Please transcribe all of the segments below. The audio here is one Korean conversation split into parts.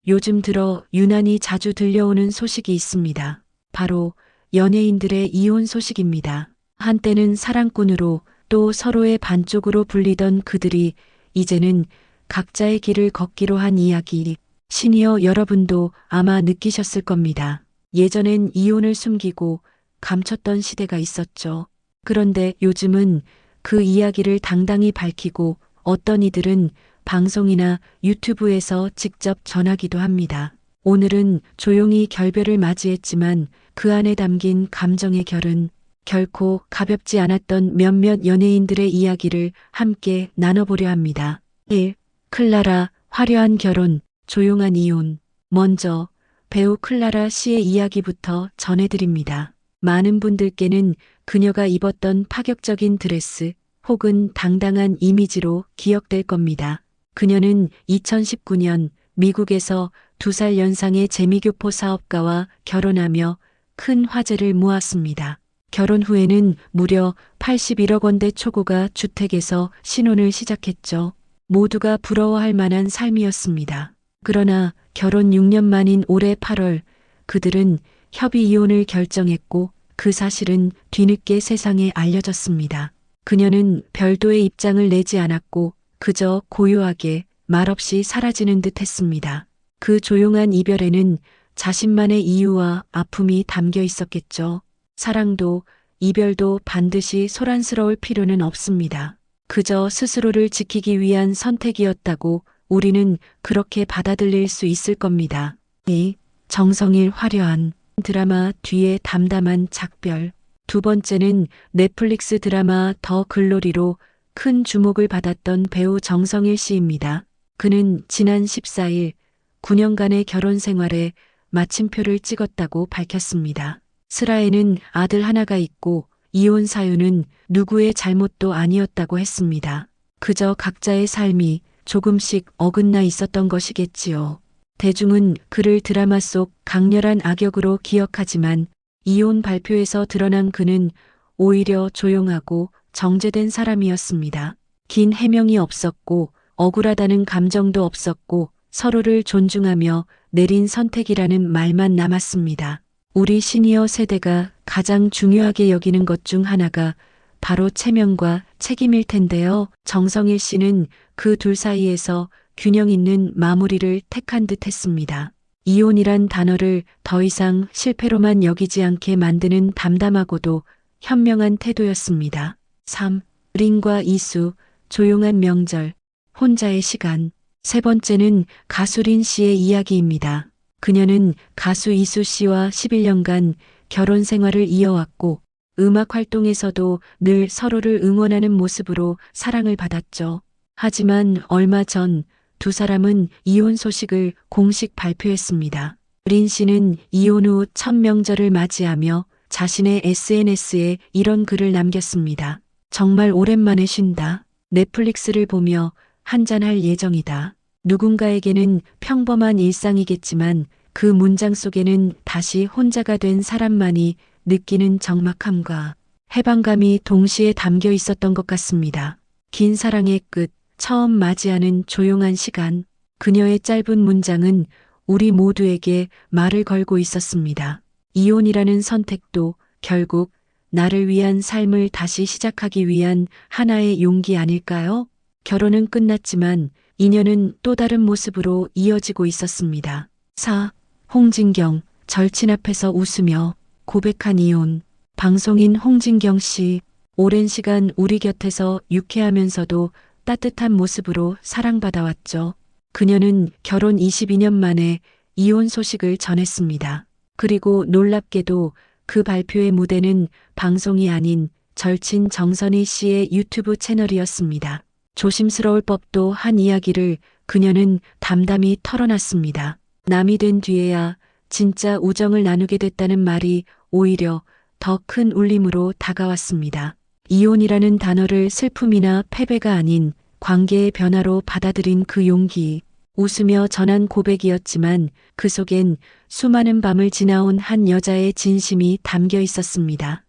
요즘 들어 유난히 자주 들려오는 소식이 있습니다. 바로 연예인들의 이혼 소식입니다. 한때는 사랑꾼으로 또 서로의 반쪽으로 불리던 그들이 이제는 각자의 길을 걷기로 한 이야기. 시니어 여러분도 아마 느끼셨을 겁니다. 예전엔 이혼을 숨기고 감췄던 시대가 있었죠. 그런데 요즘은 그 이야기를 당당히 밝히고 어떤 이들은 방송이나 유튜브에서 직접 전하기도 합니다. 오늘은 조용히 결별을 맞이했지만 그 안에 담긴 감정의 결은 결코 가볍지 않았던 몇몇 연예인들의 이야기를 함께 나눠보려 합니다. 1. 클라라, 화려한 결혼, 조용한 이혼. 먼저 배우 클라라 씨의 이야기부터 전해드립니다. 많은 분들께는 그녀가 입었던 파격적인 드레스 혹은 당당한 이미지로 기억될 겁니다. 그녀는 2019년 미국에서 2살 연상의 재미교포 사업가와 결혼하며 큰 화제를 모았습니다. 결혼 후에는 무려 81억 원대 초고가 주택에서 신혼을 시작했죠. 모두가 부러워할 만한 삶이었습니다. 그러나 결혼 6년 만인 올해 8월 그들은 협의 이혼을 결정했고 그 사실은 뒤늦게 세상에 알려졌습니다. 그녀는 별도의 입장을 내지 않았고 그저 고요하게 말없이 사라지는 듯 했습니다. 그 조용한 이별에는 자신만의 이유와 아픔이 담겨 있었겠죠. 사랑도 이별도 반드시 소란스러울 필요는 없습니다. 그저 스스로를 지키기 위한 선택이었다고 우리는 그렇게 받아들일 수 있을 겁니다. 2. 정성일 화려한 드라마 뒤에 담담한 작별. 두 번째는 넷플릭스 드라마 더 글로리로 큰 주목을 받았던 배우 정성일 씨입니다. 그는 지난 14일 9년간의 결혼 생활에 마침표를 찍었다고 밝혔습니다. 슬아에는 아들 하나가 있고 이혼 사유는 누구의 잘못도 아니었다고 했습니다. 그저 각자의 삶이 조금씩 어긋나 있었던 것이겠지요. 대중은 그를 드라마 속 강렬한 악역으로 기억하지만 이혼 발표에서 드러난 그는 오히려 조용하고 정제된 사람이었습니다. 긴 해명이 없었고 억울하다는 감정도 없었고 서로를 존중하며 내린 선택이라는 말만 남았습니다. 우리 시니어 세대가 가장 중요하게 여기는 것 중 하나가 바로 체면과 책임일 텐데요. 정성일 씨는 그 둘 사이에서 균형 있는 마무리를 택한 듯 했습니다. 이혼이란 단어를 더 이상 실패로만 여기지 않게 만드는 담담하고도 현명한 태도였습니다. 3. 린과 이수, 조용한 명절, 혼자의 시간. 세 번째는 가수 린 씨의 이야기입니다. 그녀는 가수 이수 씨와 11년간 결혼 생활을 이어왔고 음악 활동에서도 늘 서로를 응원하는 모습으로 사랑을 받았죠. 하지만 얼마 전 두 사람은 이혼 소식을 공식 발표했습니다. 린 씨는 이혼 후 첫 명절을 맞이하며 자신의 SNS에 이런 글을 남겼습니다. 정말 오랜만에 쉰다. 넷플릭스를 보며 한잔할 예정이다. 누군가에게는 평범한 일상이겠지만 그 문장 속에는 다시 혼자가 된 사람만이 느끼는 적막함과 해방감이 동시에 담겨 있었던 것 같습니다. 긴 사랑의 끝, 처음 맞이하는 조용한 시간. 그녀의 짧은 문장은 우리 모두에게 말을 걸고 있었습니다. 이혼이라는 선택도 결국 나를 위한 삶을 다시 시작하기 위한 하나의 용기 아닐까요? 결혼은 끝났지만 인연은 또 다른 모습으로 이어지고 있었습니다. 4. 홍진경, 절친 앞에서 웃으며 고백한 이혼. 방송인 홍진경 씨, 오랜 시간 우리 곁에서 유쾌하면서도 따뜻한 모습으로 사랑받아왔죠. 그녀는 결혼 22년 만에 이혼 소식을 전했습니다. 그리고 놀랍게도 그 발표의 무대는 방송이 아닌 절친 정선희 씨의 유튜브 채널이었습니다. 조심스러울 법도 한 이야기를 그녀는 담담히 털어놨습니다. 남이 된 뒤에야 진짜 우정을 나누게 됐다는 말이 오히려 더 큰 울림으로 다가왔습니다. 이혼이라는 단어를 슬픔이나 패배가 아닌 관계의 변화로 받아들인 그 용기. 웃으며 전한 고백이었지만 그 속엔 수많은 밤을 지나온 한 여자의 진심이 담겨 있었습니다.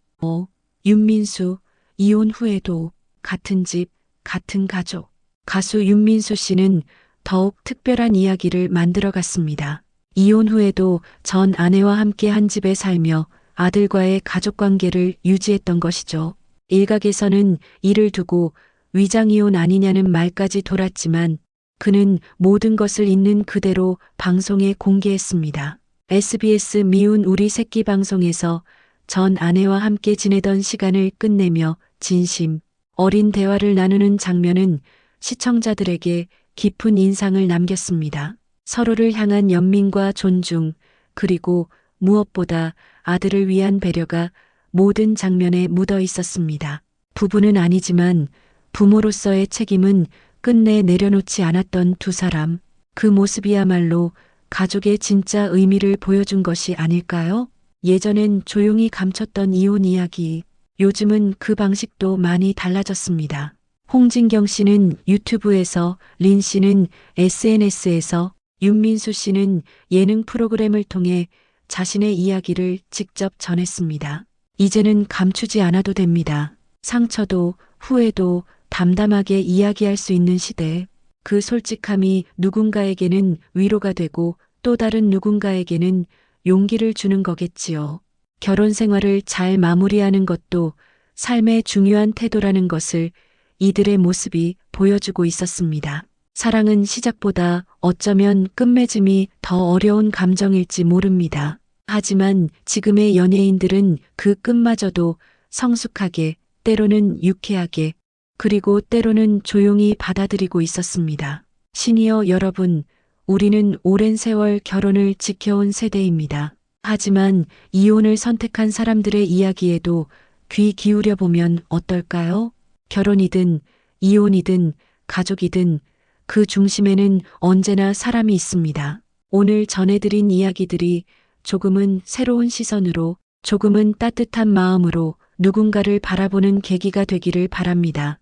윤민수, 이혼 후에도 같은 집, 같은 가족. 가수 윤민수 씨는 더욱 특별한 이야기를 만들어 갔습니다. 이혼 후에도 전 아내와 함께 한 집에 살며 아들과의 가족관계를 유지했던 것이죠. 일각에서는 이를 두고 위장이혼 아니냐는 말까지 돌았지만 그는 모든 것을 있는 그대로 방송에 공개했습니다. SBS 미운 우리 새끼 방송에서 전 아내와 함께 지내던 시간을 끝내며 진심 어린 대화를 나누는 장면은 시청자들에게 깊은 인상을 남겼습니다. 서로를 향한 연민과 존중, 그리고 무엇보다 아들을 위한 배려가 모든 장면에 묻어 있었습니다. 부부는 아니지만 부모로서의 책임은 끝내 내려놓지 않았던 두 사람. 그 모습이야말로 가족의 진짜 의미를 보여준 것이 아닐까요? 예전엔 조용히 감췄던 이혼 이야기, 요즘은 그 방식도 많이 달라졌습니다. 홍진경 씨는 유튜브에서, 린 씨는 SNS에서, 윤민수 씨는 예능 프로그램을 통해 자신의 이야기를 직접 전했습니다. 이제는 감추지 않아도 됩니다. 상처도 후회도 담담하게 이야기할 수 있는 시대. 그 솔직함이 누군가에게는 위로가 되고 또 다른 누군가에게는 용기를 주는 거겠지요. 결혼 생활을 잘 마무리하는 것도 삶의 중요한 태도라는 것을 이들의 모습이 보여주고 있었습니다. 사랑은 시작보다 어쩌면 끝맺음이 더 어려운 감정일지 모릅니다. 하지만 지금의 연예인들은 그 끝마저도 성숙하게, 때로는 유쾌하게, 그리고 때로는 조용히 받아들이고 있었습니다. 시니어 여러분, 우리는 오랜 세월 결혼을 지켜온 세대입니다. 하지만 이혼을 선택한 사람들의 이야기에도 귀 기울여 보면 어떨까요? 결혼이든 이혼이든 가족이든 그 중심에는 언제나 사람이 있습니다. 오늘 전해드린 이야기들이 조금은 새로운 시선으로, 조금은 따뜻한 마음으로 누군가를 바라보는 계기가 되기를 바랍니다.